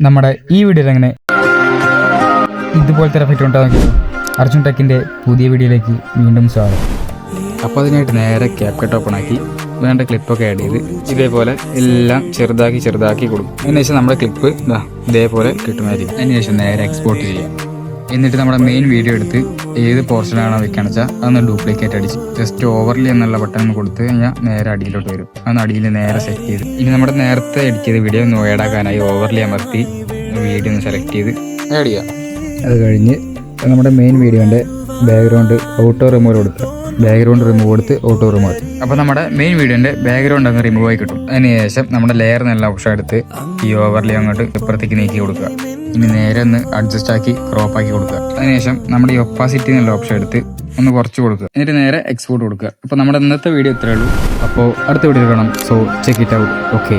നമ്മുടെ ഈ വീഡിയോയിൽ എങ്ങനെ ഇതുപോലത്തെ എഫക്റ്റ് ഉണ്ടാകും. അർജുൻ ടെക്കിൻ്റെ പുതിയ വീഡിയോയിലേക്ക് വീണ്ടും സ്വാഗതം. അപ്പോൾ അതിനായിട്ട് നേരെ ക്യാപ്കട്ട് ഓപ്പൺ ആക്കി വേണ്ട ക്ലിപ്പൊക്കെ ആഡ് ചെയ്ത് ഇതേപോലെ എല്ലാം ചെറുതാക്കി കൊടുക്കും. അതിനുശേഷം നമ്മുടെ ക്ലിപ്പ് ഇതേപോലെ കിട്ടുന്നതായിരിക്കും. അതിനുശേഷം നേരെ എക്സ്പോർട്ട് ചെയ്യാം. എന്നിട്ട് നമ്മുടെ മെയിൻ വീഡിയോ എടുത്ത് ഏത് പോർഷനാണോ വെക്കുകയാണെന്ന് വെച്ചാൽ അതൊന്ന് ഡ്യൂപ്ലിക്കേറ്റ് അടിച്ച് ജസ്റ്റ് ഓവർലി എന്നുള്ള ബട്ടൺ കൊടുത്ത് കഴിഞ്ഞാൽ നേരെ അടിയിലോട്ട് വരും. അതൊന്ന് അടിയിൽ നേരെ സെറ്റ് ചെയ്ത് ഇനി നമ്മുടെ നേരത്തെ എഡിറ്റ് ചെയ്ത വീഡിയോ ഒന്ന് ഏഡാക്കാനായി ഓവർലി അമർത്തി വീഡിയോ ഒന്ന് സെലക്ട് ചെയ്ത് ആഡ് ചെയ്യാം. അത് കഴിഞ്ഞ് നമ്മുടെ മെയിൻ വീഡിയോൻ്റെ ബാക്ക്ഗ്രൗണ്ട് ഓട്ടോ റിമൂവ് കൊടുക്കുക. ബാക്ക്ഗ്രൗണ്ട് റിമൂവ് കൊടുത്ത് ഓട്ടോ റിമൂവ്. അപ്പോൾ നമ്മുടെ മെയിൻ വീഡിയോൻ്റെ ബാക്ക്ഗ്രൗണ്ട് അങ്ങ് റിമൂവ് ആയി കിട്ടും. അതിനുശേഷം നമ്മുടെ ലെയർ എന്നുള്ള ഓപ്ഷൻ എടുത്ത് ഈ ഓവർലി അങ്ങോട്ട് ഇപ്പുറത്തേക്ക് നീക്കി കൊടുക്കുക. ഇനി നേരെ ഒന്ന് അഡ്ജസ്റ്റ് ആക്കി ക്രോപ്പ് ആക്കി കൊടുക്കുക. അതിനുശേഷം നമ്മുടെ ഈ ഒപ്പാസിറ്റി എന്നുള്ള ഓപ്ഷൻ എടുത്ത് ഒന്ന് കുറച്ച് കൊടുക്കുക. എന്നിട്ട് നേരെ എക്സ്പോർട്ട് കൊടുക്കുക. അപ്പോൾ നമ്മുടെ ഇന്നത്തെ വീഡിയോ ഇത്രയേ ഉള്ളൂ. അപ്പോൾ അടുത്ത വീഡിയോ കാണാം. So check it out. Okay.